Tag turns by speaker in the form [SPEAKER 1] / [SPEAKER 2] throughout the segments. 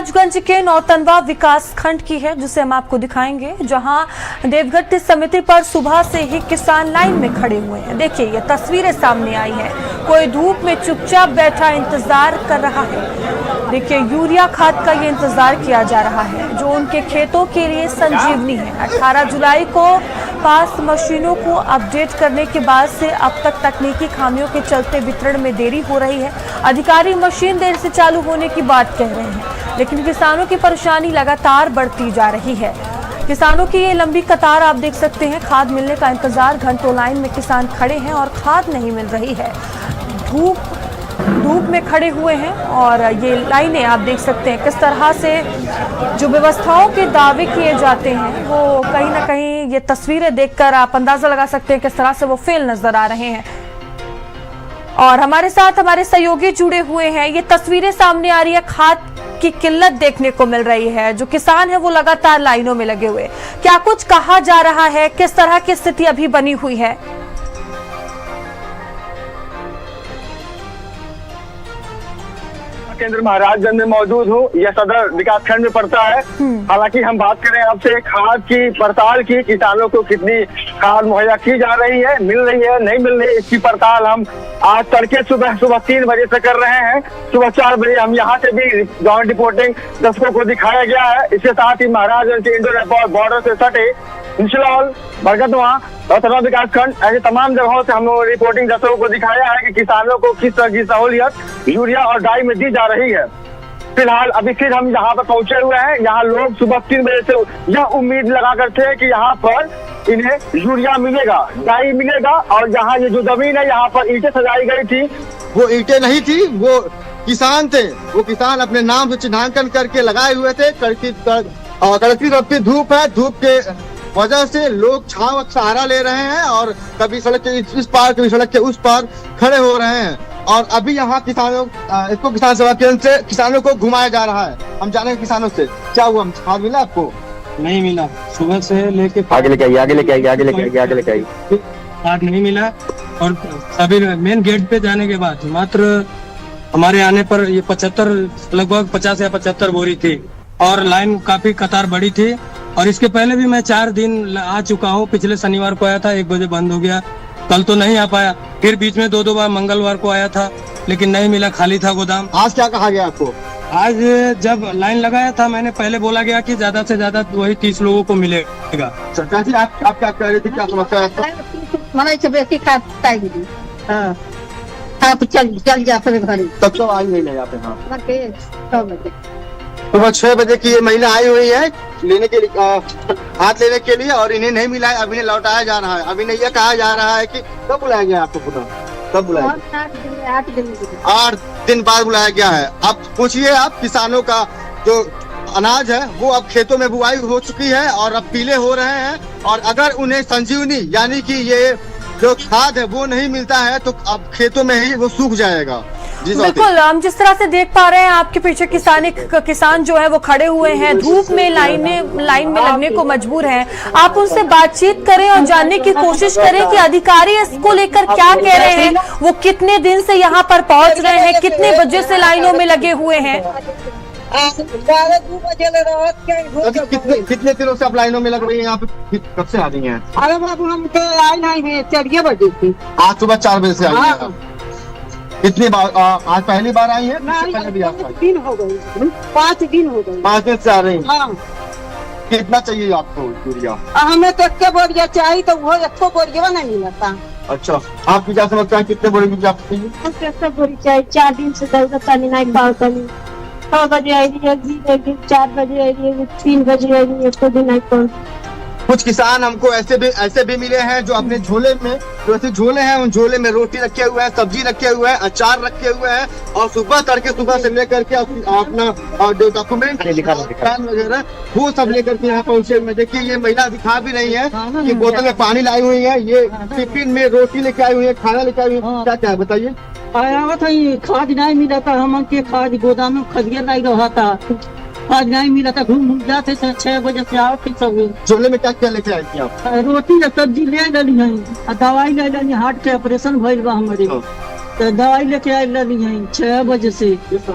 [SPEAKER 1] महाराजगंज के नौतनवा विकास खंड की है, जिसे हम आपको दिखाएंगे, जहां देवगढ़ समिति पर सुबह से ही किसान लाइन में खड़े हुए हैं। देखिए, ये तस्वीरें सामने आई हैं। कोई धूप में चुपचाप बैठा इंतजार कर रहा है। देखिए, यूरिया खाद का ये इंतजार किया जा रहा है, जो उनके खेतों के लिए संजीवनी है। 18 जुलाई को पास मशीनों को अपडेट करने के बाद से अब तक तकनीकी खामियों के चलते वितरण में देरी हो रही है। अधिकारी मशीन देर से चालू होने की बात कह रहे हैं, लेकिन किसानों की परेशानी लगातार बढ़ती जा रही है। किसानों की ये लंबी कतार आप देख सकते हैं। खाद मिलने का इंतजार, घंटों लाइन में किसान खड़े हैं और खाद नहीं मिल रही है। धूप में खड़े हुए हैं और ये लाइनें आप देख सकते हैं किस तरह से जो व्यवस्थाओं के दावे किए जाते हैं, वो कहीं ना कहीं ये तस्वीरें देखकर आप अंदाजा लगा सकते हैं किस तरह से वो फेल नजर आ रहे हैं। और हमारे साथ हमारे सहयोगी जुड़े हुए हैं। ये तस्वीरें सामने आ रही है, खाद की किल्लत देखने को मिल रही है। जो किसान है वो लगातार लाइनों में लगे हुए। क्या कुछ कहा जा रहा है, किस तरह की स्थिति अभी बनी हुई है?
[SPEAKER 2] केंद्र महाराजगंज में मौजूद हूँ। यह सदर विकास खंड में पड़ता है। हालांकि हम बात करें आपसे खाद की पड़ताल की, किसानों को कितनी खाद मुहैया की जा रही है, मिल रही है, नहीं मिल रही, इसकी पड़ताल हम आज तड़के सुबह 3 बजे से कर रहे हैं। सुबह 4 बजे हम यहाँ से भी ग्राउंड रिपोर्टिंग दर्शकों को दिखाया गया है। इसके साथ ही महाराजगंज के इंडो नेपाल बॉर्डर से सटे निचलौल, बरगदवा, नौतनवा विकास खंड, ऐसे तमाम जगहों से हम लोगों ने रिपोर्टिंग दर्शकों को दिखाया है कि किसानों को किस तरह की सहूलियत यूरिया और डाई में दी जा रही है। फिलहाल अभी फिर हम यहाँ पर पहुंचे हुए हैं। यहाँ लोग सुबह 3 बजे से यह उम्मीद लगा करते हैं कि यहाँ पर इन्हें यूरिया मिलेगा, डाई मिलेगा। और यहाँ ये जो जमीन है, यहाँ पर ईंटें सजाई गई थी,
[SPEAKER 3] वो ईंटें नहीं थी, वो किसान थे। वो किसान अपने नाम से चिन्हांकन करके लगाए हुए थे। कड़की धूप है, धूप के वजह से लोग छांव सहारा ले रहे हैं और कभी सड़क के इस पार, कभी सड़क के उस पार खड़े हो रहे हैं। और अभी यहाँ इसको किसान सेवा केंद्र से किसानों को घुमाया जा रहा है। हम जानेंगे किसानों से क्या हुआ, खाद मिला आपको?
[SPEAKER 4] नहीं मिला। सुबह से लेके
[SPEAKER 3] आगे लेके आइए।
[SPEAKER 4] खाद नहीं मिला और सभी मेन गेट पे जाने के बाद मात्र हमारे आने पर ये 75 लगभग 50 या 75 बोरी थी और लाइन काफी कतार बड़ी थी। और इसके पहले भी मैं 4 दिन आ चुका हूँ। पिछले शनिवार को आया था, 1 बजे बंद हो गया। कल तो नहीं आ पाया, फिर बीच में 2 बार मंगलवार को आया था, लेकिन नहीं मिला, खाली था गोदाम।
[SPEAKER 3] आज क्या कहा गया आपको?
[SPEAKER 4] आज जब लाइन लगाया था, मैंने पहले बोला गया कि ज्यादा से ज्यादा वही 30 लोगों को मिलेगा।
[SPEAKER 3] सरकार जी, आप क्या कह रही थी, क्या समस्या है?
[SPEAKER 5] चल जा फिर घर।
[SPEAKER 3] तब तो आई नहीं यहाँ पे। सुबह 6 बजे की ये महिला आई हुई है लेने के लिए, हाथ लेने के लिए, और इन्हें नहीं मिला है। अभी इन्हें लौटाया जा रहा है। अभी इन्हें यह कहा जा रहा है कि कब बुलाया गया आपको? कब बुलाया गया? 8 दिन बाद बुलाया गया है। अब पूछिए, आप किसानों का जो अनाज है वो अब खेतों में बुआई हो चुकी है और अब पीले हो रहे हैं। और अगर उन्हें संजीवनी यानी कि ये जो खाद है वो नहीं मिलता है तो अब खेतों में ही वो सूख जाएगा।
[SPEAKER 1] बिल्कुल, हम जिस तरह से देख पा रहे हैं, आपके पीछे किसान जो है वो खड़े हुए हैं, धूप में लाइन में लगने को मजबूर हैं। आप उनसे बातचीत करें और जानने की कोशिश करें कि अधिकारी इसको लेकर क्या कह रहे हैं। वो कितने दिन से यहाँ पर पहुँच रहे हैं, कितने बजे से लाइनों में लगे हुए हैं?
[SPEAKER 3] कितने दिनों से आप लाइनों में लग रही है यहाँ पे? कब से आ रही हैं?
[SPEAKER 5] अरे बाबू, हम तो आई नहीं, 4 बजे थी।
[SPEAKER 3] आज सुबह 4 बजे से आई हैं। कितनी बार? आज पहली बार आई है? पहले भी
[SPEAKER 5] 5 दिन हो गए। 5 दिन से आ रही हैं। हाँ।
[SPEAKER 3] कितना चाहिए आपको यूरिया?
[SPEAKER 5] हमें तो 1 बोरिया चाहिए, तो वो 1 बोरिया नहीं मिलता।
[SPEAKER 3] अच्छा, आपकी क्या समझता है, कितने बोरी यूरिया आपको चाहिए?
[SPEAKER 5] 1 बोरी चाहिए। 4 दिन से दर्द नहीं पाता। 6 बजे आई रही है, 4 बजे आई रही है, 3 बजे आई रही है, तो दिन नहीं पहुंच।
[SPEAKER 3] कुछ किसान हमको ऐसे भी मिले हैं जो अपने झोले में, जो ऐसे झोले हैं, उन झोले में रोटी रखे हुए हैं, सब्जी रखे हुए हैं, अचार रखे हुए हैं, और सुबह से लेकर के अपना जो डॉक्यूमेंट वगैरह वो सब लेकर के यहाँ पहुँचे हुए। देखिए, ये महिला दिखा भी रही है कि बोतल में पानी लाई हुई है, ये टिफिन में रोटी लेके आई हुई है, खाना लेके आई हुई है। क्या क्या है बताइए?
[SPEAKER 5] आया था, खाद नहीं मिला था। हम के खाद गोदाम में खदिया नहीं रहा था, खाद नहीं मिला था। घूम जाते 6 बजे से आओ फिर सब।
[SPEAKER 3] झोले में क्या क्या लेके आई थी आप?
[SPEAKER 5] रोटी सब्जी ले डली है, दवाई ले डली, हार्ट के ऑपरेशन भइल बा हमारे। तो दवाई लेके आए नहीं है 6 बजे से।
[SPEAKER 3] तो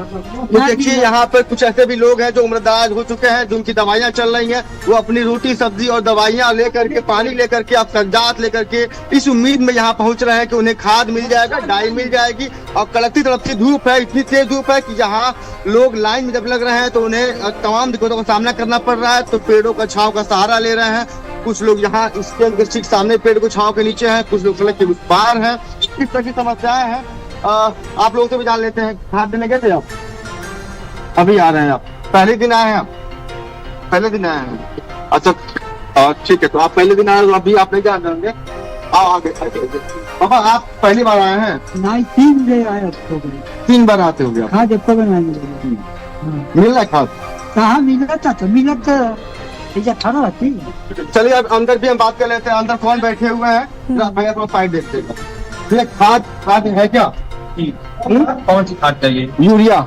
[SPEAKER 3] देखिए यहाँ पर कुछ ऐसे भी लोग हैं जो उम्रदराज हो चुके हैं, जिनकी दवाइयाँ चल रही हैं, वो अपनी रोटी सब्जी और दवाइयाँ लेकर के, पानी लेकर के, आप कागजात लेकर के इस उम्मीद में यहाँ पहुँच रहे हैं कि उन्हें खाद मिल जाएगा, डाई मिल जाएगी। और कड़कती तड़पती धूप है, इतनी तेज धूप है कि यहाँ लोग लाइन में जब लग रहे हैं तो उन्हें तमाम दिक्कतों का सामना करना पड़ रहा है। तो पेड़ों का छांव का सहारा ले रहे हैं। कुछ लोग यहाँ इसके ठीक सामने पेड़ को छांव के नीचे हैं, कुछ लोग सड़क के उस पार हैं। इस तरह की समस्याएं हैं। आप लोगों से भी जान लेते हैं, खाद देने गए थे आप? अभी आ रहे हैं आप? पहले दिन आए हैं आप? पहले दिन आए हैं, अच्छा ठीक है। तो आप पहले दिन आए, तो अभी आप नहीं जान रहे होंगे। आओ आगे। पापा आप पहली बार आए हैं?
[SPEAKER 5] नहीं 3 बजे आए।
[SPEAKER 3] 3 बार आते होंगे आप?
[SPEAKER 5] खाद
[SPEAKER 3] मिल रहा है खाद?
[SPEAKER 5] कहाँ मिला था? तो मिला तो ठंडा रहती।
[SPEAKER 3] चलिए अब अंदर भी हम बात कर लेते हैं। अंदर कौन बैठे हुए हैं, भैया थोड़ा साइड देखते हैं। खाद है क्या?
[SPEAKER 6] कौन सी खाद चाहिए?
[SPEAKER 3] यूरिया?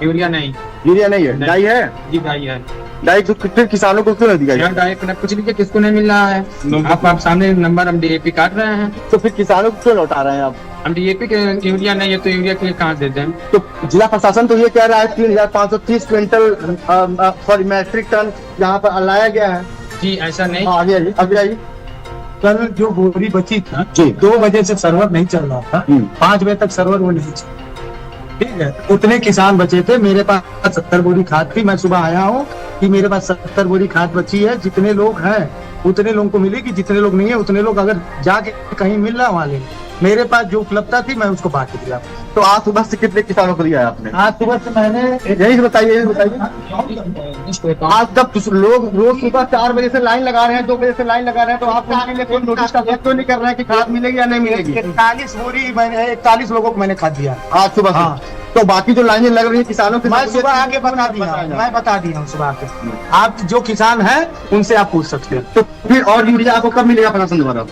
[SPEAKER 6] यूरिया नहीं।
[SPEAKER 3] यूरिया नहीं है, डाई है?
[SPEAKER 6] जी डाई है।
[SPEAKER 3] डाई तो फिर किसानों को क्यों नहीं दिया?
[SPEAKER 6] डाई कुछ नहीं, किसको नहीं मिल रहा है। आप सामने नंबर हम DAP काट रहे हैं,
[SPEAKER 3] तो फिर किसानों को क्यों लौटा रहे हैं आप?
[SPEAKER 6] हम DAP के यूरिया नहीं है तो यूरिया के लिए कहाँ दे दें?
[SPEAKER 3] तो जिला प्रशासन तो ये कह रहा है 3530 क्विंटल मैट्रिक टन यहाँ पर लाया गया है।
[SPEAKER 6] जी ऐसा नहीं।
[SPEAKER 3] अभी आइए।
[SPEAKER 7] कल जो बोरी बची थी
[SPEAKER 3] जी,
[SPEAKER 7] 2 बजे से सर्वर नहीं चल रहा था, 5 बजे तक सर्वर वो नहीं चला। ठीक है, उतने किसान बचे थे। मेरे पास 70 बोरी खाद थी। मैं सुबह आया हूँ कि मेरे पास 70 बोरी खाद बची है। जितने लोग हैं उतने लोगों को मिलेगी, जितने लोग नहीं है उतने लोग अगर जाके कहीं मिल रहा वहाँ लेंगे। मेरे पास जो उपलब्धता थी मैं उसको बांट दिया।
[SPEAKER 3] तो आज सुबह से कितने किसानों को दिया है आपने?
[SPEAKER 7] आज सुबह से मैंने
[SPEAKER 3] यही बताइए। आज तब लोग रोज सुबह 4 बजे से लाइन लगा रहे हैं, 2 बजे से लाइन लगा रहे हैं, तो आप उनके लिए कोई नोटिस का वेट तो नहीं कर रहे हैं कि खाद मिलेगी या नहीं मिलेगी?
[SPEAKER 7] 41 बोरी मैंने 41 लोगों को मैंने खाद दिया
[SPEAKER 3] आज सुबह। हाँ। तो बाकी जो लाइनें लग रही है किसानों के,
[SPEAKER 7] मैं सुबह आके बता दिया। मैं बता दिया हूँ सुबह आके। आप जो किसान हैं उनसे आप पूछ सकते हैं।
[SPEAKER 3] तो फिर और यूरिया आपको कब मिलेगा प्रशासन द्वारा?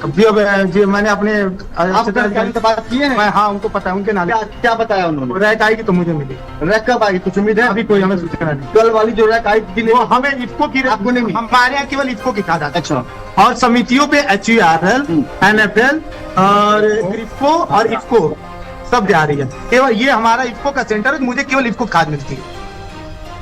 [SPEAKER 7] जी मैंने अपने
[SPEAKER 3] अधिकारी से बात किए हैं?
[SPEAKER 7] मैं हाँ उनको पता है, उनके नाम
[SPEAKER 3] क्या बताया उन्होंने?
[SPEAKER 7] रैक आएगी तो मुझे मिलेगी।
[SPEAKER 3] रैक कब आएगी, कुछ उम्मीद है?
[SPEAKER 7] अभी कोई हमें सूचना नहीं।
[SPEAKER 3] कल वाली जो रैक आई थी
[SPEAKER 7] वो हमें इफको की
[SPEAKER 3] आपको नहीं मिली?
[SPEAKER 7] हमारे यहाँ केवल इफको की खाद आती है।
[SPEAKER 3] अच्छा।
[SPEAKER 7] और समितियों पे HURL, NFL और ग्रिफको और इफको सब जा रही है। केवल ये हमारा इफको का सेंटर है, मुझे केवल इफको खाद मिलती है।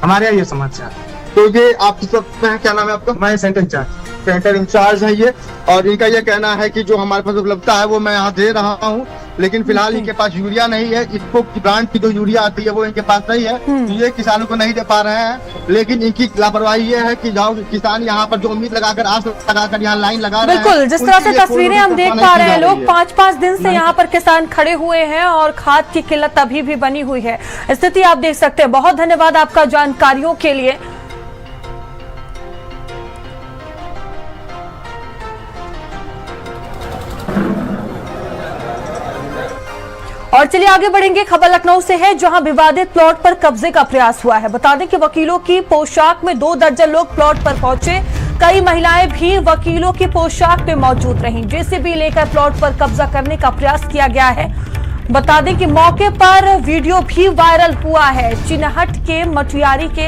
[SPEAKER 7] हमारे यहाँ ये समस्या है।
[SPEAKER 3] तो ये आप क्या नाम है आपका?
[SPEAKER 7] मैं सेंटर
[SPEAKER 3] इंचार्ज है ये। और इनका ये कहना है कि जो हमारे पास उपलब्धता है वो मैं यहाँ दे रहा हूँ, लेकिन फिलहाल इनके पास यूरिया नहीं है। इफको की ब्रांड की जो यूरिया आती है वो इनके पास नहीं है, तो ये किसानों को नहीं दे पा रहे हैं। लेकिन इनकी लापरवाही ये है कि जाओ किसान यहाँ पर जो उम्मीद लगाकर, आस लगाकर यहाँ लाइन लगा रहे हैं।
[SPEAKER 1] बिल्कुल, जिस तरह से तस्वीरें हम देख पा रहे हैं, लोग 5-5 दिन से यहाँ पर किसान खड़े हुए हैं और खाद की किल्लत अभी भी बनी हुई है। स्थिति आप देख सकते हैं। बहुत धन्यवाद आपका जानकारियों के लिए। और चलिए आगे बढ़ेंगे। खबर लखनऊ से है, जहां विवादित प्लॉट पर कब्जे का प्रयास हुआ है। बता दें कि वकीलों की पोशाक में 2 दर्जन लोग प्लॉट पर पहुंचे। कई महिलाएं भी वकीलों की पोशाक में मौजूद रहीं। JCB लेकर प्लॉट पर कब्जा करने का प्रयास किया गया है। बता दें कि मौके पर वीडियो भी वायरल हुआ है। चिन्हट के मटियारी के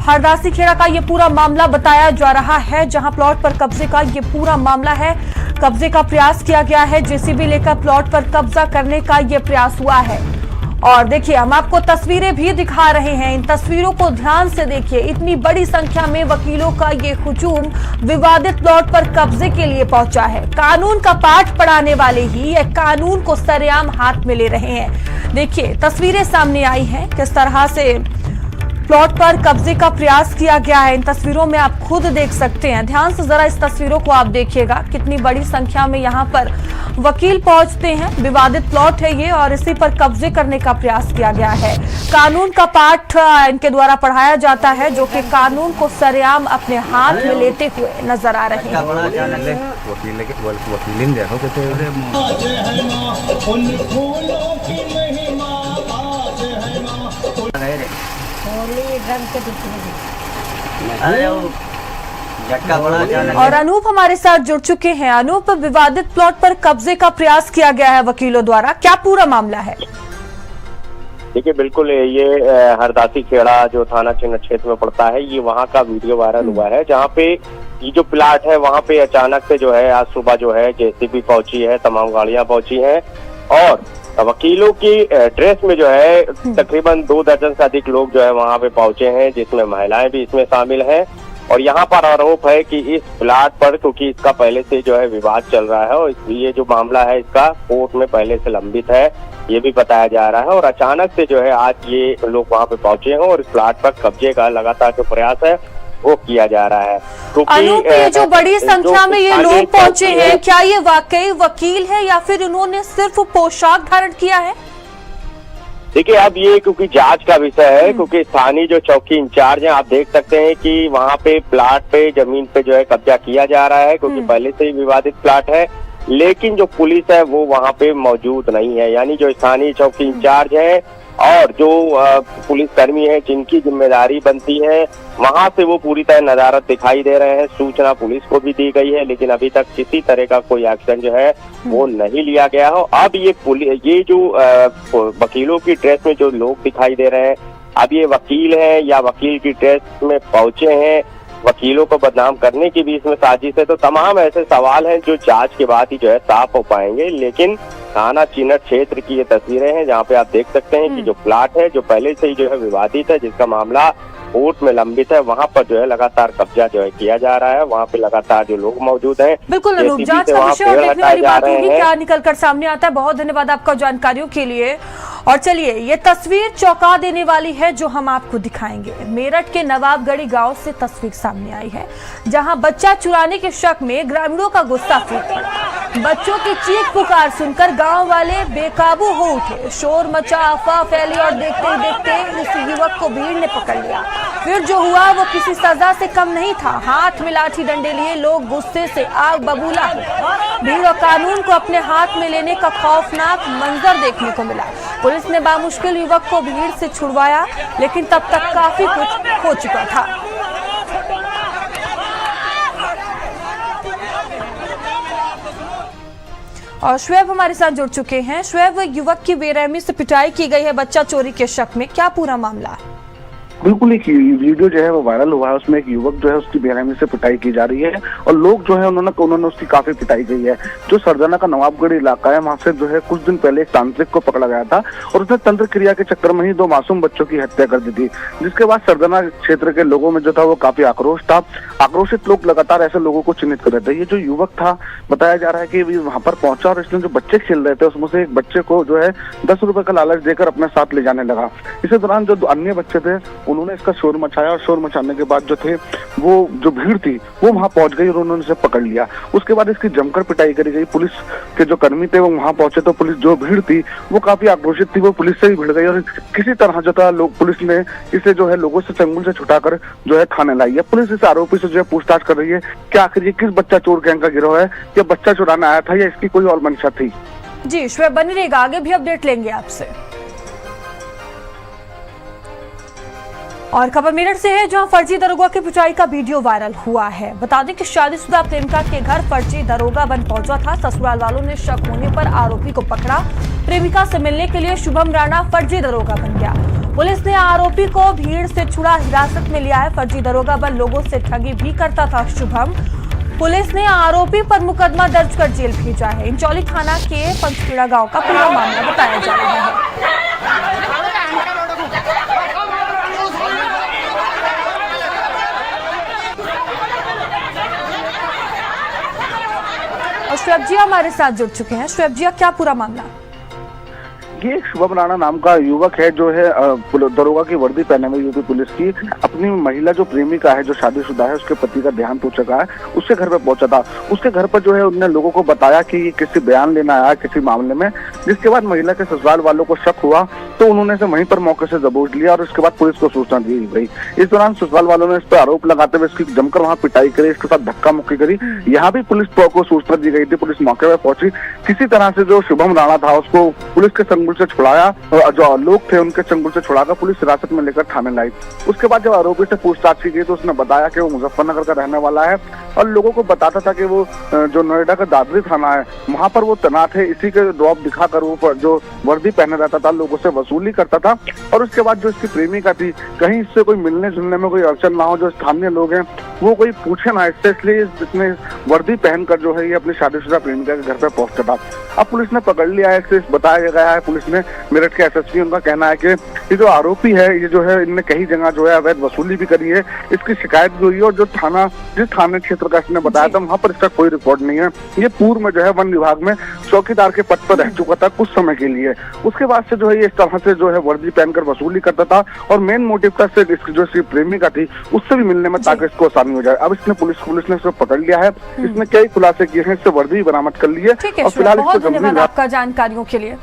[SPEAKER 1] हरदासी खेड़ा का ये पूरा मामला बताया जा रहा है, जहां प्लॉट पर कब्जे का ये पूरा मामला है। कब्जे का प्रयास किया गया है। JCB लेकर प्लॉट पर कब्जा करने का ये प्रयास हुआ है। और देखिए, हम आपको तस्वीरें भी दिखा रहे हैं। इन तस्वीरों को ध्यान से देखिए। इतनी बड़ी संख्या में वकीलों का ये हुजूम विवादित प्लॉट पर कब्जे के लिए पहुंचा है। कानून का पाठ पढ़ाने वाले ही ये कानून को सरेआम हाथ में ले रहे हैं। देखिए, तस्वीरें सामने आई हैं, किस तरह से प्लॉट पर कब्जे का प्रयास किया गया है। इन तस्वीरों में आप खुद देख सकते हैं। ध्यान से जरा इस तस्वीरों को आप देखिएगा। कितनी बड़ी संख्या में यहाँ पर वकील पहुंचते हैं। विवादित प्लॉट है ये और इसी पर कब्जे करने का प्रयास किया गया है। कानून का पाठ इनके द्वारा पढ़ाया जाता है, जो कि कानून को सरेआम अपने हाथ में लेते हुए नजर आ रहे हैं। और अनूप हमारे साथ जुड़ चुके हैं। अनूप, विवादित प्लॉट पर कब्जे का प्रयास किया गया है वकीलों द्वारा, क्या पूरा मामला है?
[SPEAKER 8] देखिए, बिल्कुल ये हरदासी खेड़ा जो थाना चिन्हट क्षेत्र में पड़ता है, ये वहाँ का वीडियो वायरल हुआ है, जहाँ पे ये जो प्लाट है वहाँ पे अचानक से जो है आज सुबह जो है JCB पहुंची है, तमाम गाड़ियां पहुंची हैं और वकीलों की ड्रेस में जो है तकरीबन 2 दर्जन से अधिक लोग जो है वहां पे पहुंचे हैं, जिसमें महिलाएं भी इसमें शामिल हैं। और यहाँ पर आरोप है कि इस प्लाट पर, क्योंकि इसका पहले से जो है विवाद चल रहा है और ये जो मामला है इसका कोर्ट में पहले से लंबित है, ये भी बताया जा रहा है। और अचानक से जो है आज ये लोग वहाँ पे पहुंचे हैं और इस प्लाट पर कब्जे का लगातार जो प्रयास है वो किया जा रहा है।
[SPEAKER 1] अनूप, ये जो बड़ी संख्या में ये लोग पहुंचे हैं, क्या ये वाकई वकील है या फिर उन्होंने सिर्फ पोशाक धारण किया है?
[SPEAKER 8] देखिए, अब ये क्योंकि जांच का विषय है, क्योंकि स्थानीय जो चौकी इंचार्ज हैं, आप देख सकते हैं कि वहाँ पे प्लाट पे, जमीन पे जो है कब्जा किया जा रहा है, क्योंकि पहले से ही विवादित प्लाट है। लेकिन जो पुलिस है वो वहाँ पे मौजूद नहीं है, यानी जो स्थानीय चौकी इंचार्ज है और जो पुलिसकर्मी है जिनकी जिम्मेदारी बनती है, वहां से वो पूरी तरह नदारत दिखाई दे रहे हैं। सूचना पुलिस को भी दी गई है, लेकिन अभी तक किसी तरह का कोई एक्शन जो है वो नहीं लिया गया हो। अब ये जो वकीलों की ड्रेस में जो लोग दिखाई दे रहे हैं, अब ये वकील हैं या वकील की ड्रेस में पहुंचे हैं, वकीलों को बदनाम करने की भी इसमें साजिश है। तो तमाम ऐसे सवाल हैं जो जांच के बाद ही जो है साफ हो पाएंगे। लेकिन थाना चिनट क्षेत्र की ये तस्वीरें हैं जहाँ पे आप देख सकते हैं कि जो प्लाट है जो पहले से ही जो है विवादित है, जिसका मामला कोर्ट में लंबित है, वहाँ पर जो है लगातार कब्जा जो है किया जा रहा है। वहाँ पे लगातार जो लोग मौजूद हैं,
[SPEAKER 1] बिल्कुल अनूप, जांच का विषय और देखने वाली बात होगी क्या निकल कर सामने आता है। बहुत धन्यवाद आपका जानकारियों के लिए। और चलिए, ये तस्वीर चौंका देने वाली है जो हम आपको दिखाएंगे। मेरठ के नवाबगढ़ी गांव से तस्वीर सामने आई है, जहां बच्चा चुराने के शक में ग्रामीणों का गुस्सा फूट पड़ा। बच्चों की चीख पुकार सुनकर गांव वाले बेकाबू हो उठे, शोर मचा, अफवाह फैली और देखते ही देखते इस युवक को भीड़ ने पकड़ लिया। फिर जो हुआ वो किसी सजा से कम नहीं था। हाथ में लाठी डंडे लिए लोग गुस्से से आग बबूला हुए। भीड़ और कानून को अपने हाथ में लेने का खौफनाक मंजर देखने को मिला। पुलिस ने बामुश्किल युवक को भीड़ से छुड़वाया, लेकिन तब तक काफी कुछ हो चुका था। और श्वेब हमारे साथ जुड़ चुके हैं। श्वेब, युवक की बेरहमी से पिटाई की गई है बच्चा चोरी के शक में, क्या पूरा मामला है?
[SPEAKER 9] बिल्कुल, एक वीडियो जो है वो वायरल हुआ है। उसमें एक युवक जो है उसकी बेरहमी से पिटाई की जा रही है और लोग जो है उन्होंने उसकी काफी पिटाई की है। जो सरजना का नवाबगढ़ इलाका है, वहां से जो है कुछ दिन पहले एक तांत्रिक को पकड़ा गया था और उसने तंत्र क्रिया के चक्कर में ही 2 मासूम बच्चों की हत्या कर दी थी, जिसके बाद सरजना क्षेत्र के लोगों में जो था वो काफी आक्रोश था। आक्रोशित लोग लगातार ऐसे लोगों को चिन्हित कर रहे थे। ये जो युवक था, बताया जा रहा है कि वहां पर पहुंचा और इसने जो बच्चे खेल रहे थे उसमें से एक बच्चे को जो है 10 रुपए का लालच देकर अपने साथ ले जाने लगा। इसी दौरान जो अन्य बच्चे थे उन्होंने इसका शोर मचाया और शोर मचाने के बाद जो थे वो जो भीड़ थी वो वहां पहुंच गई और उन्होंने इसे पकड़ लिया। उसके बाद इसकी जमकर पिटाई करी गई। पुलिस के जो कर्मी थे वो वहां पहुंचे तो पुलिस जो भीड़ थी वो काफी आक्रोशित थी, वो पुलिस से ही भिड़ गई और किसी तरह जो था पुलिस ने इसे जो है लोगों से चंगुल से छुटाकर जो है थाने लाई है। पुलिस इस आरोपी से जो है पूछताछ कर रही है कि आखिर ये किस बच्चा चोर गैंग का गिरोह है, या बच्चा चुराने आया था या इसकी कोई और मंशा थी।
[SPEAKER 1] जी श्वेब, बनी रहेगा, आगे भी अपडेट लेंगे आपसे। और खबर मेरठ से है, जहां फर्जी दरोगा की पिटाई का वीडियो वायरल हुआ है। बता दें कि शादीशुदा प्रेमिका के घर फर्जी दरोगा बन पहुंचा था। ससुराल वालों ने शक होने पर आरोपी को पकड़ा। प्रेमिका से मिलने के लिए शुभम राणा फर्जी दरोगा बन गया। पुलिस ने आरोपी को भीड़ से छुड़ा हिरासत में लिया है। फर्जी दरोगा बन लोगों से ठगी भी करता था शुभम। पुलिस ने आरोपी पर मुकदमा दर्ज कर जेल भेजा है। इंचौली थाना के पंचखेड़ा गांव का पूरा मामला बताया जा रहा है। और श्वेब जी हमारे साथ जुड़ चुके हैं। श्वेब जी, क्या पूरा मामला?
[SPEAKER 9] ये एक शुभम राणा नाम का युवक है जो है दरोगा की वर्दी पहने हुए यूपी पुलिस की अपनी महिला जो प्रेमिका है, जो शादीशुदा है, उसके पति का देहांत हो चुका है, उसके घर पे पहुंचा था। उसके घर पर जो है उन्होंने लोगों को बताया कि ये किसी बयान लेना आया किसी मामले में, जिसके बाद महिला के ससुराल वालों को शक हुआ तो उन्होंने इसे वहीं पर मौके से दबोच लिया और उसके बाद पुलिस को सूचना दी गई। इस दौरान ससुराल वालों ने इस पर आरोप लगाते हुए इसकी जमकर वहाँ पिटाई करी, इसके साथ धक्का मुक्की करी। यहाँ भी पुलिस को सूचना दी गई थी, पुलिस मौके पर पहुंची। किसी तरह से जो शुभम राणा था उसको पुलिस के चंगुल से छुड़ाया, जो लोग थे उनके चंगुल से छुड़ाकर पुलिस हिरासत में लेकर थाने लाई। उसके बाद जब आरोपी से पूछताछ की गई तो उसने बताया कि वो मुजफ्फरनगर का रहने वाला है और लोगों को बताता था कि वो जो नोएडा का दादरी थाना है वहां पर वो तैनात है। इसी के जवाब दिखाकर वो जो वर्दी पहने रहता था लोगों से वसूली करता था। और उसके बाद जो इसकी प्रेमिका थी, कहीं इससे कोई मिलने जुलने में कोई अड़चन ना हो, जो स्थानीय लोग हैं वो कोई पूछे ना, इसलिए इसने वर्दी पहनकर जो है ये अपनी शादीशुदा प्रेमिका के घर पे पहुंचा था। अब पुलिस ने पकड़ लिया है, इसे बताया गया है, पुलिस ने मेरठ के एसएसपी, उनका कहना है कि ये जो आरोपी है ये जो है इनने कई जगह जो है अवैध वसूली भी करी है, इसकी शिकायत भी हुई है और जो जिस थाना क्षेत्र का इसने बताया था वहाँ पर इसका कोई रिकॉर्ड नहीं है। ये पूर्व में जो है वन विभाग में चौकीदार के पद पर रह चुका था कुछ समय के लिए। उसके बाद से जो है ये इस तरह से जो है वर्दी पहनकर वसूली करता था और मेन मोटिव था से इसकी जो इसकी प्रेमिका थी उससे भी मिलने में, ताकि इसको आसानी हो जाए। अब इसने पुलिस ने इसको पकड़ लिया है, इसने कई खुलासे किए हैं, इससे वर्दी बरामद कर ली है और फिलहाल इसको
[SPEAKER 1] धन्यवाद आपका जानकारियों के लिए।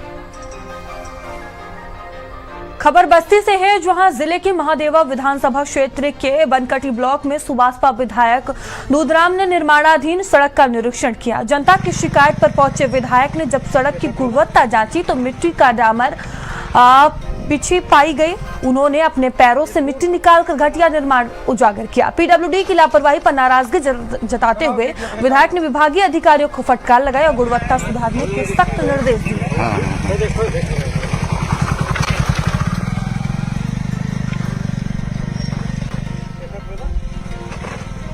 [SPEAKER 1] खबर बस्ती से है, जहां जिले के महादेवा विधानसभा क्षेत्र के बनकटी ब्लॉक में सुबासपा विधायक दूधराम ने निर्माणाधीन सड़क का निरीक्षण किया। जनता की शिकायत पर पहुंचे विधायक ने जब सड़क की गुणवत्ता जांची तो मिट्टी का डामर पीछे पाई गई। उन्होंने अपने पैरों से मिट्टी निकालकर घटिया निर्माण उजागर किया। पीडब्ल्यूडी की लापरवाही पर नाराजगी जताते हुए विधायक ने विभागीय अधिकारियों को फटकार लगाई और गुणवत्ता सुधारने के सख्त निर्देश दिए।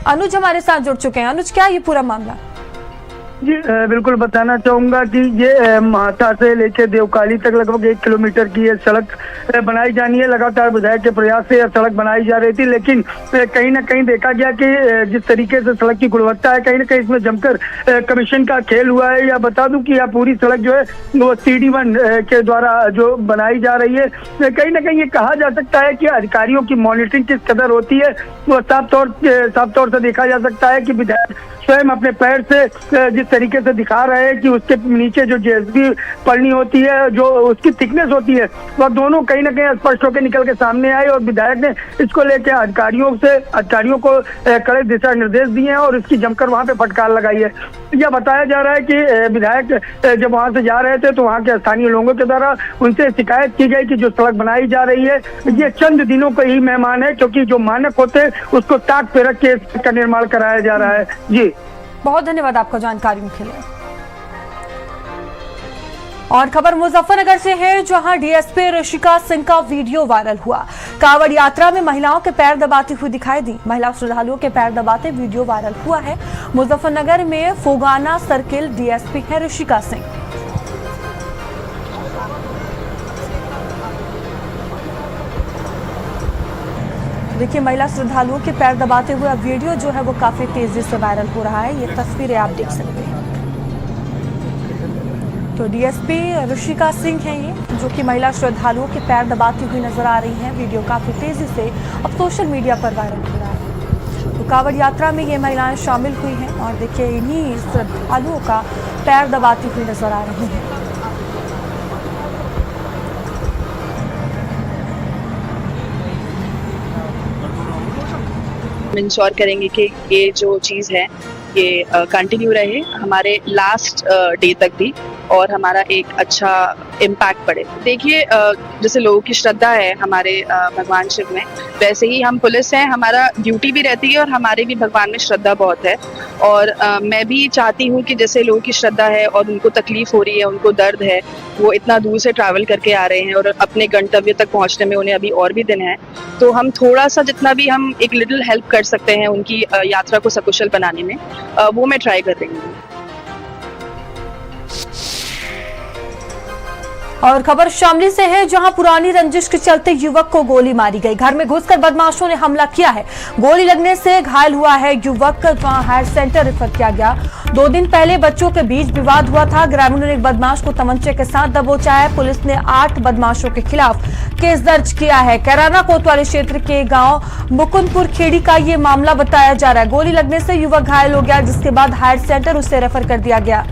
[SPEAKER 1] अनुज हमारे साथ जुड़ चुके हैं। अनुज, क्या ये पूरा मामला?
[SPEAKER 10] जी बिल्कुल बताना चाहूंगा कि ये महाथा से लेकर देवकाली तक लगभग 1 किलोमीटर की ये सड़क बनाई जानी है। लगातार विधायक के प्रयास से यह सड़क बनाई जा रही थी, लेकिन कहीं ना कहीं देखा गया कि जिस तरीके से सड़क की गुणवत्ता है, कहीं ना कहीं इसमें जमकर कमीशन का खेल हुआ है। या बता दूं कि यह पूरी सड़क जो है वो CD1 के द्वारा जो बनाई जा रही है। कहीं ना कहीं ये कहा जा सकता है कि अधिकारियों की मॉनिटरिंग किस कदर होती है वो साफ तौर से देखा जा सकता है कि विधायक स्वयं अपने पैर से जिस तरीके से दिखा रहे हैं कि उसके नीचे जो JSB पड़नी होती है, जो उसकी थिकनेस होती है, वह दोनों कहीं ना कहीं स्पष्ट होकर निकल के सामने आए और विधायक ने इसको लेकर अधिकारियों को कड़े दिशा निर्देश दिए हैं और इसकी जमकर वहां पे फटकार लगाई है। यह बताया जा रहा है कि विधायक जब वहां से जा रहे थे तो वहां के स्थानीय लोगों के द्वारा उनसे शिकायत की गई कि जो सड़क बनाई जा रही है ये चंद दिनों का ही मेहमान है, क्योंकि जो मानक होते हैं उसको ताक पे रख के इसका निर्माण कराया जा रहा है। जी
[SPEAKER 1] बहुत धन्यवाद आपका जानकारियों के लिए। और खबर मुजफ्फरनगर से है, जहां DSP ऋषिका सिंह का वीडियो वायरल हुआ। कांवड़ यात्रा में महिलाओं के पैर दबाती हुई दिखाई दी। महिला श्रद्धालुओं के पैर दबाते वीडियो वायरल हुआ है। मुजफ्फरनगर में फोगाना सर्किल DSP है ऋषिका सिंह। देखिए, महिला श्रद्धालुओं के पैर दबाते हुए अब वीडियो जो है वो काफी तेजी से वायरल हो रहा है। ये तस्वीरें आप देख सकते हैं। तो DSP ऋषिका सिंह हैं ये, जो कि महिला श्रद्धालुओं के पैर दबाती हुई नजर आ रही हैं। वीडियो काफी तेजी से अब सोशल मीडिया पर वायरल हो रहा है। तो कांवड़ यात्रा में ये महिलाएं शामिल हुई हैं और देखिए इन्हीं श्रद्धालुओं का पैर दबाती हुई नजर आ रही हैं।
[SPEAKER 11] इंश्योर करेंगे कि ये जो चीज़ है ये कंटिन्यू रहे हमारे लास्ट डे तक भी और हमारा एक अच्छा इम्पैक्ट पड़े। देखिए, जैसे लोगों की श्रद्धा है हमारे भगवान शिव में, वैसे ही हम पुलिस हैं, हमारा ड्यूटी भी रहती है और हमारे भी भगवान में श्रद्धा बहुत है। और मैं भी चाहती हूँ कि जैसे लोगों की श्रद्धा है और उनको तकलीफ हो रही है, उनको दर्द है, वो इतना दूर से ट्रैवल करके आ रहे हैं और अपने गंतव्य तक पहुँचने में उन्हें अभी और भी दिन है, तो हम थोड़ा सा जितना भी हम एक लिटिल हेल्प कर सकते हैं उनकी यात्रा को सकुशल बनाने में, वो मैं ट्राई कर रही हूँ।
[SPEAKER 1] और खबर शामली से है, जहां पुरानी रंजिश के चलते युवक को गोली मारी गई। घर में घुसकर बदमाशों ने हमला किया है। गोली लगने से घायल हुआ है युवक, जहां हायर सेंटर रेफर किया गया। 2 दिन पहले बच्चों के बीच विवाद हुआ था। ग्रामीणों ने एक बदमाश को तमंचे के साथ दबोचा है। पुलिस ने 8 बदमाशों के खिलाफ केस दर्ज किया है। कैराना कोतवाली क्षेत्र के गांव मुकुंदपुर खेड़ी का ये मामला बताया जा रहा है। गोली लगने से युवक घायल हो गया, जिसके बाद हायर सेंटर उसे रेफर कर दिया गया।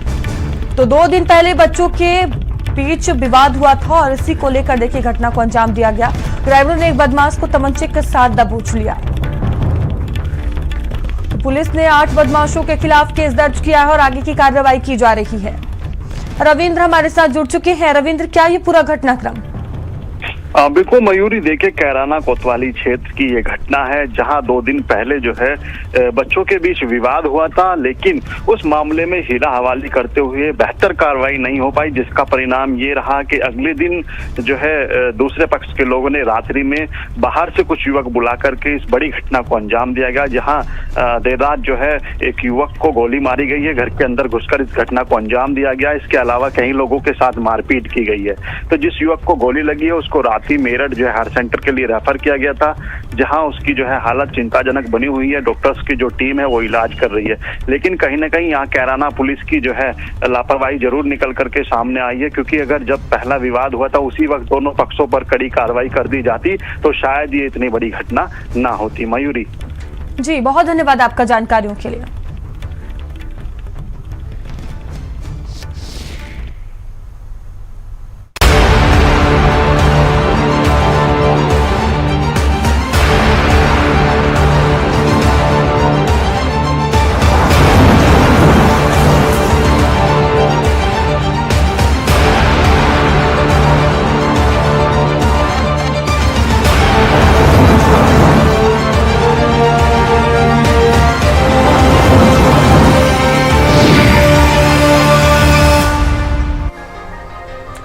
[SPEAKER 1] तो 2 दिन पहले बच्चों के बीच विवाद हुआ था और इसी को लेकर देखिए घटना को अंजाम दिया गया। ग्रामीणों ने एक बदमाश को तमंचे के साथ दबोच लिया। तो पुलिस ने 8 बदमाशों के खिलाफ केस दर्ज किया है और आगे की कार्रवाई की जा रही है। रविंद्र हमारे साथ जुड़ चुके हैं। रविंद्र, क्या ये पूरा घटनाक्रम?
[SPEAKER 9] बिल्कुल मयूरी, देखिए कैराना कोतवाली क्षेत्र की ये घटना है जहां 2 दिन पहले जो है बच्चों के बीच विवाद हुआ था, लेकिन उस मामले में हीरा हवाली करते हुए बेहतर कार्रवाई नहीं हो पाई, जिसका परिणाम ये रहा कि अगले दिन जो है दूसरे पक्ष के लोगों ने रात्रि में बाहर से कुछ युवक बुला करके इस बड़ी घटना को अंजाम दिया गया, जहां देर रात जो है एक युवक को गोली मारी गई है, घर के अंदर घुसकर इस घटना को अंजाम दिया गया। इसके अलावा कई लोगों के साथ मारपीट की गई है। तो जिस युवक को गोली लगी है उसको रांची मेरठ जो है हार्ट सेंटर के लिए रेफर किया गया था, जहां उसकी जो है हालत चिंताजनक बनी हुई है। डॉक्टर्स की जो टीम है वो इलाज कर रही है, लेकिन कहीं ना कहीं यहाँ कैराना पुलिस की जो है लापरवाही जरूर निकल करके सामने आई है, क्योंकि अगर जब पहला विवाद हुआ था उसी वक्त दोनों पक्षों पर कड़ी कार्रवाई कर दी जाती तो शायद ये इतनी बड़ी घटना ना होती। मयूरी
[SPEAKER 1] जी, बहुत धन्यवाद आपका जानकारियों के लिए।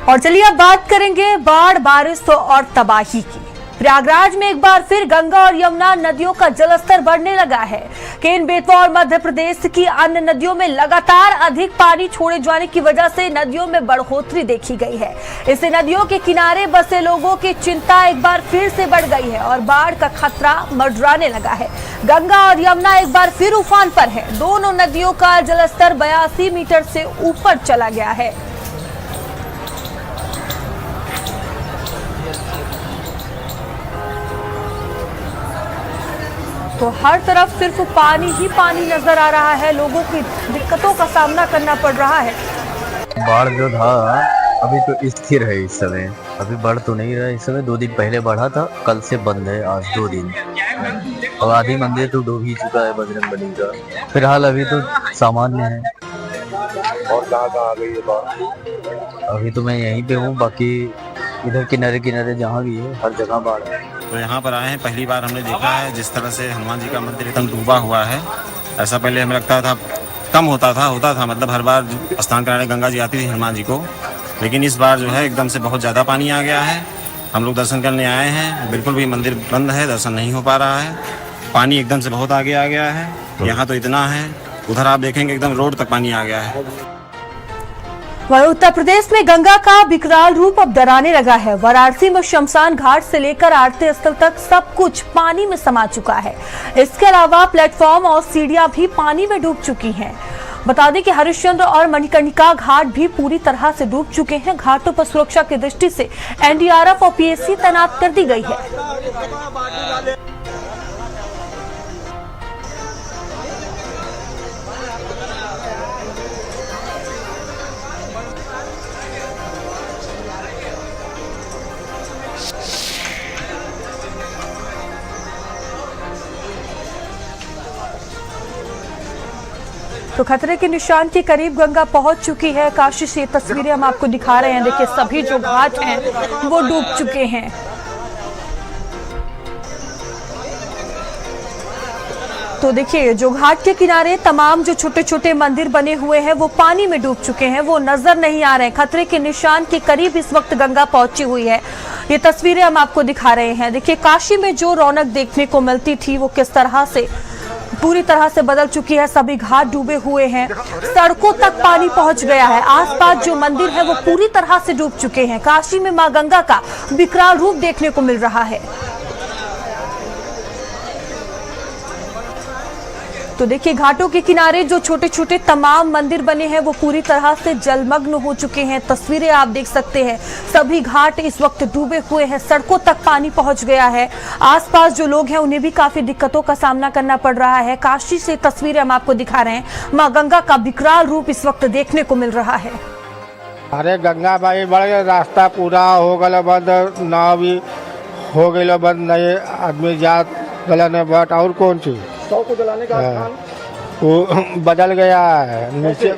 [SPEAKER 1] और चलिए अब बात करेंगे बाढ़, बारिश और तबाही की। प्रयागराज में एक बार फिर गंगा और यमुना नदियों का जलस्तर बढ़ने लगा है। केन, बेतवा और मध्य प्रदेश की अन्य नदियों में लगातार अधिक पानी छोड़े जाने की वजह से नदियों में बढ़ोतरी देखी गई है। इससे नदियों के किनारे बसे लोगों की चिंता एक बार फिर से बढ़ गई है और बाढ़ का खतरा मंडराने लगा है। गंगा और यमुना एक बार फिर उफान पर है। दोनों नदियों का जलस्तर 82 मीटर से ऊपर चला गया है। तो हर तरफ सिर्फ पानी ही पानी नजर आ रहा है। लोगों की दिक्कतों का सामना करना पड़ रहा है।
[SPEAKER 12] बाढ़ जो था अभी तो स्थिर है इस समय, अभी बढ़ तो नहीं रहा इस समय। 2 दिन पहले बढ़ा था, कल से बंद है, आज 2 दिन। और आधी मंदिर तो डूब ही चुका है बजरंगबली का। फिलहाल अभी तो सामान्य है।
[SPEAKER 8] और कहाँ आ गई है बाढ़?
[SPEAKER 12] अभी तो मैं यहीं पे हूँ, बाकी इधर किनारे किनारे जहाँ भी है हर जगह बाढ़ है।
[SPEAKER 13] तो यहाँ पर आए हैं, पहली बार हमने देखा है जिस तरह से हनुमान जी का मंदिर एकदम डूबा हुआ है। ऐसा पहले हमें लगता था कम होता था मतलब हर बार स्नान कराने गंगा जी आती थी हनुमान जी को, लेकिन इस बार जो है एकदम से बहुत ज़्यादा पानी आ गया है। हम लोग दर्शन करने आए हैं, बिल्कुल भी मंदिर बंद है, दर्शन नहीं हो पा रहा है। पानी एकदम से बहुत आगे आ गया है। यहाँ तो इतना है, उधर आप देखेंगे एकदम रोड तक पानी आ गया है।
[SPEAKER 1] वहीं उत्तर प्रदेश में गंगा का विकराल रूप अब डराने लगा है। वाराणसी में शमशान घाट से लेकर आरती स्थल तक सब कुछ पानी में समा चुका है। इसके अलावा प्लेटफॉर्म और सीढ़ियां भी पानी में डूब चुकी हैं। बता दें कि हरिश्चंद्र और मणिकर्णिका घाट भी पूरी तरह से डूब चुके हैं। घाटों पर सुरक्षा की दृष्टि से एनडीआरएफ और पीएसी तैनात कर दी गई है। तो खतरे के निशान के करीब गंगा पहुंच चुकी है। काशी से तस्वीरें हम आपको दिखा रहे हैं। देखिए, सभी जो घाट हैं वो डूब चुके हैं। तो देखिए, जो घाट के किनारे तमाम जो छोटे छोटे मंदिर बने हुए हैं वो पानी में डूब चुके हैं, वो नजर नहीं आ रहे हैं। खतरे के निशान के करीब इस वक्त गंगा पहुंची हुई है। ये तस्वीरें हम आपको दिखा रहे हैं। देखिए, काशी में जो रौनक देखने को मिलती थी वो किस तरह से पूरी तरह से बदल चुकी है। सभी घाट डूबे हुए हैं, सड़कों तक पानी पहुंच गया है। आसपास जो मंदिर है वो पूरी तरह से डूब चुके हैं। काशी में मां गंगा का विकराल रूप देखने को मिल रहा है। तो देखिए, घाटों के किनारे जो छोटे छोटे तमाम मंदिर बने हैं वो पूरी तरह से जलमग्न हो चुके हैं। तस्वीरें आप देख सकते हैं, सभी घाट इस वक्त डूबे हुए हैं, सड़कों तक पानी पहुंच गया है। आसपास जो लोग हैं उन्हें भी काफी दिक्कतों का सामना करना पड़ रहा है। काशी से तस्वीरें हम आपको दिखा रहे हैं। मां गंगा का विकराल रूप इस वक्त देखने को मिल रहा है।
[SPEAKER 14] अरे गंगा भाई बढ़ गया, रास्ता पूरा हो गया बंद, नाव भी हो गया बंद, नहीं आदमी जा गला बट और कौन चीज को जलाने का वो बदल गया है। नीचे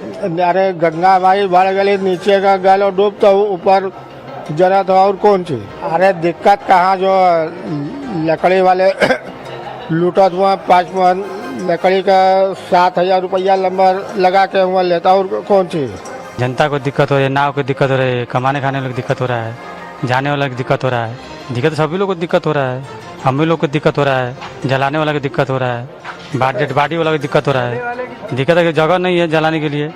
[SPEAKER 14] अरे गंगा भाई बढ़ गई, नीचे का गल और डूब तो ऊपर जना तो और कौन सी। अरे दिक्कत कहाँ, जो लकड़ी वाले लूटत हुआ 5 मन लकड़ी का 7,000 रुपया नंबर लगा के हुआ लेता, और कौन सी।
[SPEAKER 15] जनता को दिक्कत हो रही है, नाव को दिक्कत हो रही है, कमाने खाने वालों को दिक्कत हो रहा है, जाने वाला को दिक्कत हो रहा है। दिक्कत सभी लोग को दिक्कत हो रहा है, हम भी लोग को दिक्कत हो रहा है, जलाने वाला को दिक्कत हो रहा है, डेड बॉडी वाला को दिक्कत हो रहा है। दिक्कत है कि जगह नहीं है जलाने के लिए।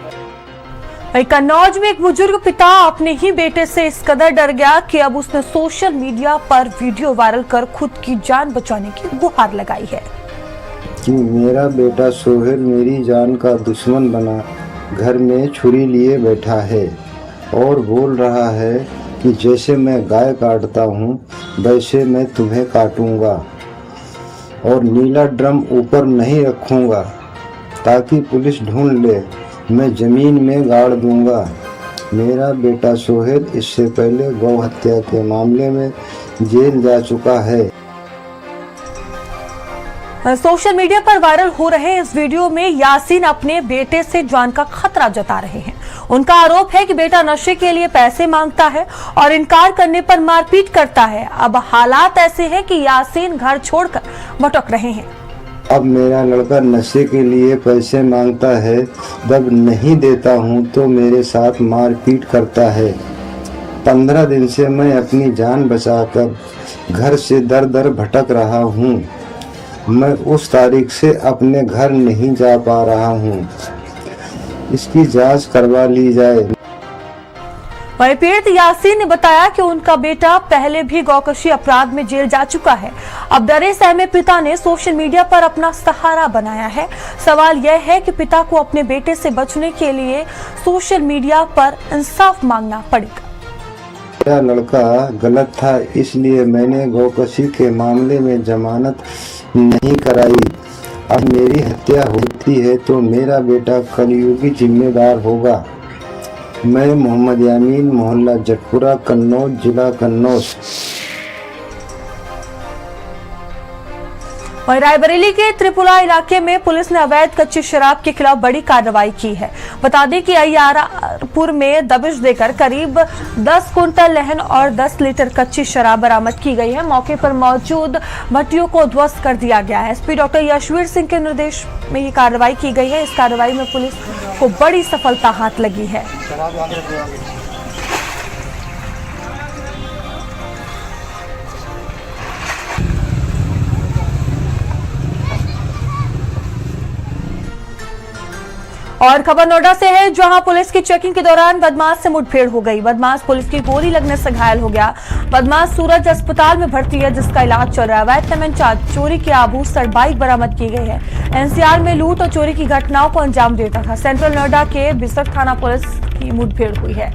[SPEAKER 1] कन्नौज में एक बुजुर्ग पिता अपने ही बेटे से इस कदर डर गया कि अब उसने सोशल मीडिया पर वीडियो वायरल कर खुद की जान बचाने की गुहार लगाई है
[SPEAKER 16] कि मेरा बेटा सोहेल मेरी जान का दुश्मन बना घर में छुरी लिए बैठा है और बोल रहा है कि जैसे मैं गाय काटता हूँ वैसे मैं तुम्हें काटूंगा और नीला ड्रम ऊपर नहीं रखूंगा ताकि पुलिस ढूंढ ले, मैं जमीन में गाड़ दूंगा। मेरा बेटा सोहेल इससे पहले गौ हत्या के मामले में जेल जा चुका है।
[SPEAKER 1] सोशल मीडिया पर वायरल हो रहे इस वीडियो में यासीन अपने बेटे से जान का खतरा जता रहे हैं। उनका आरोप है कि बेटा नशे के लिए पैसे मांगता है और इनकार करने पर मारपीट करता है। अब हालात ऐसे हैं कि यासीन घर छोड़कर भटक रहे हैं।
[SPEAKER 16] अब मेरा लड़का नशे के लिए पैसे मांगता है, जब नहीं देता हूं तो मेरे साथ मारपीट करता है। 15 दिन से मैं अपनी जान बचाकर घर से दर दर भटक रहा हूं। मैं उस तारीख से अपने घर नहीं जा पा रहा हूं। इसकी जांच करवा ली जाए।
[SPEAKER 1] वहीं पीड़ित यासीन ने बताया कि उनका बेटा पहले भी गौकशी अपराध में जेल जा चुका है। अब डरे सहमे पिता ने सोशल मीडिया पर अपना सहारा बनाया है। सवाल यह है कि पिता को अपने बेटे से बचने के लिए सोशल मीडिया पर इंसाफ मांगना पड़ेगा।
[SPEAKER 16] मेरा लड़का गलत था, इसलिए मैंने गौकशी के मामले में जमानत नहीं कराई। अब मेरी हत्या होती है तो मेरा बेटा कलयुगी जिम्मेदार होगा। मैं मोहम्मद यामीन, मोहल्ला जटपुरा, कन्नौज, जिला कन्नौज।
[SPEAKER 1] वहीं रायबरेली के त्रिपुरा इलाके में पुलिस ने अवैध कच्ची शराब के खिलाफ बड़ी कार्रवाई की है। बता दें कि अय्यारपुर में दबिश देकर करीब 10 कुंटल लहन और 10 लीटर कच्ची शराब बरामद की गई है। मौके पर मौजूद भट्टियों को ध्वस्त कर दिया गया है। एसपी डॉक्टर यशवीर सिंह के निर्देश में ये कार्रवाई की गई है। इस कार्रवाई में पुलिस को बड़ी सफलता हाथ लगी है। और खबर नोएडा से है, जहां पुलिस की चेकिंग के दौरान बदमाश से मुठभेड़ हो गई। बदमाश पुलिस की गोली लगने से घायल हो गया। बदमाश सूरज अस्पताल में भर्ती है, जिसका इलाज चल रहा है। अवैध तमंचा, चोरी के आभूषण, बाइक बरामद की गई है। एनसीआर में लूट और चोरी की घटनाओं को अंजाम देता था। सेंट्रल नोएडा के बिसर थाना पुलिस की मुठभेड़ हुई है।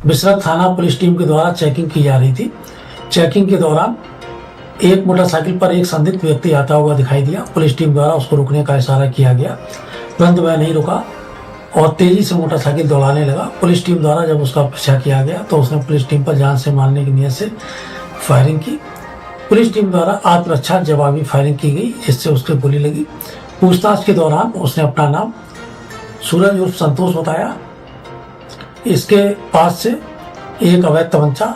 [SPEAKER 17] बिसर थाना पुलिस टीम के द्वारा चेकिंग की जा रही थी। चेकिंग के दौरान एक मोटरसाइकिल पर एक संदिग्ध व्यक्ति आता हुआ दिखाई दिया। पुलिस टीम द्वारा उसको रुकने का इशारा किया गया, तुरंत वह नहीं रुका और तेजी से मोटरसाइकिल दौड़ाने लगा। पुलिस टीम द्वारा जब उसका पीछा किया गया तो उसने पुलिस टीम पर जान से मारने की नीयत से फायरिंग की। पुलिस टीम द्वारा आत्मरक्षा जवाबी फायरिंग की गई, जिससे उसके गोली लगी। पूछताछ के दौरान उसने अपना नाम सूरज उर्फ संतोष बताया। इसके पास से एक अवैध तमंचा,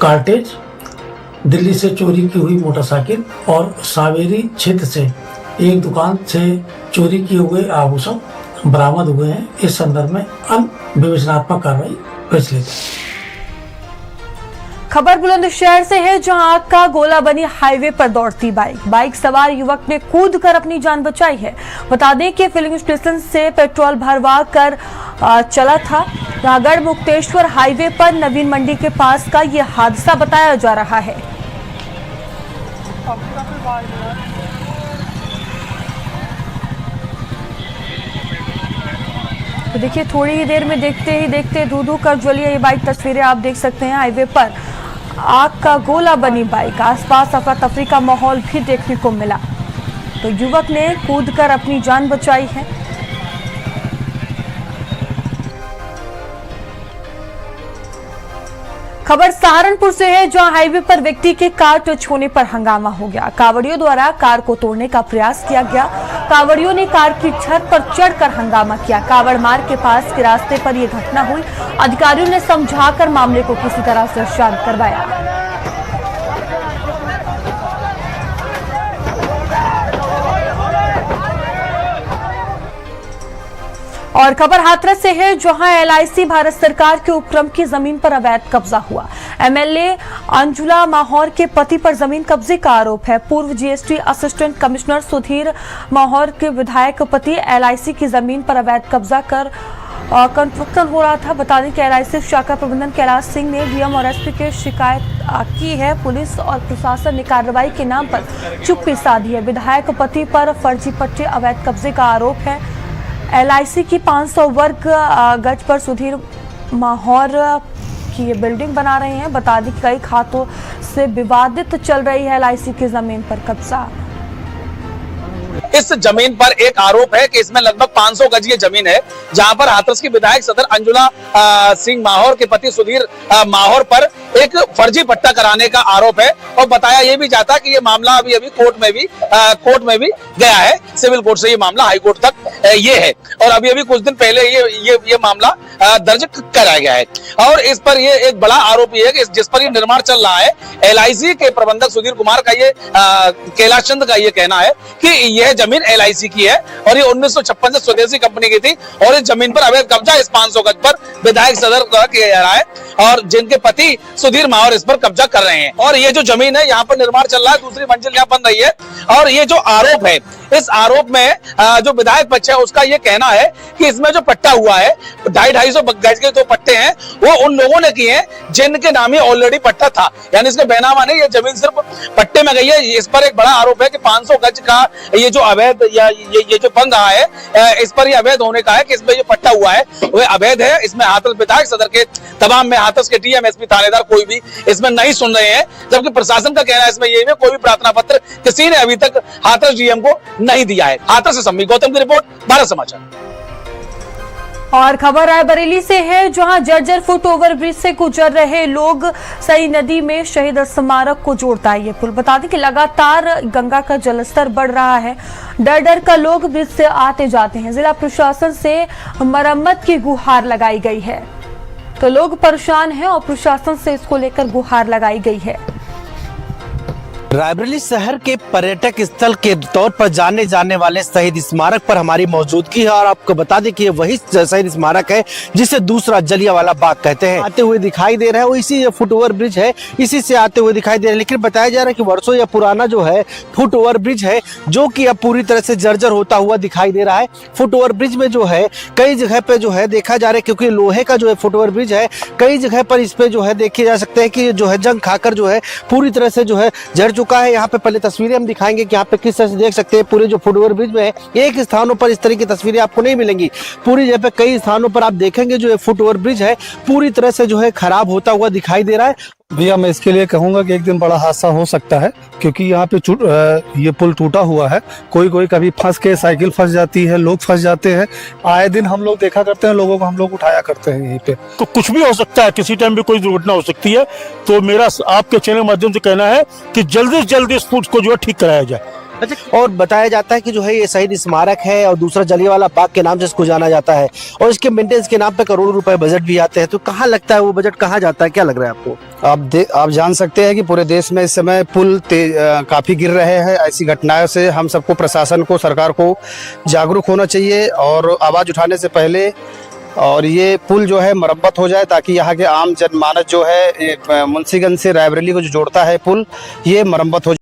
[SPEAKER 17] कार्टेज, दिल्ली से चोरी की हुई मोटरसाइकिल और सावेरी क्षेत्र से एक दुकान से चोरी किए हुए आभूषण बरामद हुए हैं। इस संदर्भ में अन्य विवेचनात्मक कार्रवाई प्रचलित है।
[SPEAKER 1] खबर बुलंदशहर से है, जहां आग का गोला बनी हाईवे पर दौड़ती बाइक सवार युवक ने कूदकर अपनी जान बचाई है। बता दें कि फिलिंग स्टेशन से पेट्रोल भरवा कर चला था। रागढ़ मुक्तेश्वर हाईवे पर नवीन मंडी के पास का ये हादसा बताया जा रहा है। तो देखिए, थोड़ी ही देर में देखते ही देखते धू कर जली ये बाइक। तस्वीरें आप देख सकते हैं। हाईवे पर आग का गोला बनी बाइक, आसपास अफरा तफरी का माहौल भी देखने को मिला। तो युवक ने कूदकर अपनी जान बचाई है। खबर सहारनपुर से है, जहां हाईवे पर व्यक्ति के कार टच होने पर हंगामा हो गया। कांवड़ियों द्वारा कार को तोड़ने का प्रयास किया गया। कांवड़ियों ने कार की छत पर चढ़कर हंगामा किया। कांवड़ मार्ग के पास के रास्ते पर यह घटना हुई। अधिकारियों ने समझाकर मामले को किसी तरह से शांत करवाया। और खबर हाथरस से है, जहां LIC भारत सरकार के उपक्रम की जमीन पर अवैध कब्जा हुआ। MLA अंजुला माहौर के पति पर जमीन कब्जे का आरोप है। पूर्व GST assistant commissioner Sudhir Mahaur के विधायक पति LIC की जमीन पर अवैध कब्जा कर कंस्ट्रक्शन हो रहा था। बता दें कि LIC शाखा प्रबंधन कैलाश सिंह ने DM और SP की शिकायत की है। पुलिस और प्रशासन ने कार्रवाई के नाम पर चुप्पी साधी है। विधायक पति पर फर्जी पट्टे अवैध कब्जे का आरोप है। LIC की 500 वर्ग गज पर सुधीर माहौर की ये बिल्डिंग बना रहे हैं। बता दें कि कई खातों से विवादित चल रही है LIC की जमीन पर कब्जा।
[SPEAKER 18] इस जमीन पर एक आरोप है कि इसमें लगभग 500 गज की जमीन है, जहां पर हाथरस की विधायक सदर अंजुला सिंह माहौर के पति सुधीर माहौर पर एक फर्जी पट्टा कराने का आरोप है। और बताया यह भी जाता कि ये मामला अभी कोर्ट में भी गया है। सिविल कोर्ट से ये मामला हाई कोर्ट तक ये है और अभी कुछ दिन पहले ये मामला दर्ज कराया गया है। और इस पर ये एक बड़ा आरोप ये है कि जिस पर ये निर्माण चल रहा है, LIC के प्रबंधक सुधीर कुमार का ये कैलाश चंद का ये कहना है कि यह जमीन LIC की है और ये 1956 से स्वदेशी कंपनी की थी और इस जमीन पर अवैध कब्जा इस 500 गज पर विधायक सदर द्वारा किया जा रहा है और जिनके पति सुधीर माहौर इस पर कब्जा कर रहे हैं। और ये जो जमीन है यहाँ पर निर्माण चल रहा है, दूसरी मंजिल यहाँ बन रही है। और ये जो आरोप है, इस आरोप में जो विधायक पक्ष है उसका ये कहना है कि इसमें जो पट्टा हुआ है 250-250 गज के जो पट्टे हैं वो उन लोगों ने किए हैं जिनके नाम ही ऑलरेडी पट्टा था, यानी इसके बेनामा नहीं, ये जमीन सिर्फ पट्टे में गई है। इस पर एक बड़ा आरोप है कि 500 गज का ये जो अवैध या ये जो बन रहा है, इस पर ये अवैध होने का है कि इसमें ये पट्टा हुआ है वह अवैध है। इसमें हाथरस विधायक सदर के तमाम में हाथरस के DM SP थानेदार कोई भी इसमें नहीं सुन रहे हैं, जबकि प्रशासन का कहना है इसमें ये कोई भी प्रार्थना पत्र किसी ने अभी तक हाथरस DM को नहीं दिया है। हाथरस से सम्मी गौतम की रिपोर्ट, भारत समाचार।
[SPEAKER 1] और खबर रायबरेली से है, जहां जर्जर फुट ओवर ब्रिज से गुजर रहे लोग सई नदी में शहीद स्मारक को जोड़ता है ये पुल। बता दें कि लगातार गंगा का जलस्तर बढ़ रहा है। डर डर कर लोग ब्रिज से आते जाते हैं। जिला प्रशासन से मरम्मत की गुहार लगाई गई है, तो लोग परेशान हैं और प्रशासन से इसको लेकर गुहार लगाई गई है।
[SPEAKER 19] रायबरेली शहर के पर्यटक स्थल के तौर पर जाने जाने वाले शहीद स्मारक पर हमारी मौजूदगी है और आपको बता दें कि ये वही शहीद स्मारक है जिसे दूसरा जलियांवाला बाग कहते हैं। आते हुए दिखाई दे रहा है वो इसी फुट ओवर ब्रिज है, इसी से आते हुए दिखाई दे रहा है। लेकिन बताया जा रहा है कि वर्षों या पुराना जो है फुट ओवर ब्रिज है, जो कि अब पूरी तरह से जर्जर होता हुआ दिखाई दे रहा है। फुट ओवर ब्रिज में जो है कई जगह पे जो है देखा जा रहा है, क्योंकि लोहे का जो है फुट ओवर ब्रिज है, कई जगह पर इस पे जो है देखे जा सकते हैं कि जो है जंग खाकर जो है पूरी तरह से जो है जड़ चुका है। यहाँ पे पहले तस्वीरें हम दिखाएंगे कि यहाँ पे किस तरह से देख सकते हैं पूरे जो फुट ओवर ब्रिज में है, एक स्थानों पर इस तरह की तस्वीरें आपको नहीं मिलेंगी। पूरी जगह पे कई स्थानों पर आप देखेंगे जो फुट ओवर ब्रिज है पूरी तरह से जो है खराब होता हुआ दिखाई दे रहा है।
[SPEAKER 20] भैया मैं इसके लिए कहूंगा कि एक दिन बड़ा हादसा हो सकता है, क्योंकि यहाँ पे ये पुल टूटा हुआ है। कोई कभी फंस के साइकिल फंस जाती है, लोग फंस जाते हैं। आए दिन हम लोग देखा करते हैं, लोगों को हम लोग उठाया करते हैं यहीं पे।
[SPEAKER 21] तो कुछ भी हो सकता है, किसी टाइम भी कोई दुर्घटना हो सकती है। तो मेरा आपके चैनल के माध्यम से कहना है कि जल्दी से जल्दी इस पुल को जो है ठीक कराया जाए।
[SPEAKER 19] और बताया जाता है कि जो है ये शहीद स्मारक है और दूसरा जलियांवाला बाग के नाम से इसको जाना जाता है और इसके मेंटेनेंस के नाम पे करोड़ों रुपए बजट भी आते हैं। तो कहाँ लगता है वो बजट कहाँ जाता है, क्या लग रहा है आपको?
[SPEAKER 20] आप जान सकते हैं कि पूरे देश में इस समय पुल काफी गिर रहे हैं। ऐसी घटनाओं से हम सबको, प्रशासन को, सरकार को जागरूक होना चाहिए और आवाज उठाने से पहले और ये पुल जो है मरम्मत हो जाए, ताकि यहाँ के आम जनमानस जो है मुंशीगंज से रायबरेली को जो जोड़ता है पुल, ये मरम्मत हो जाए।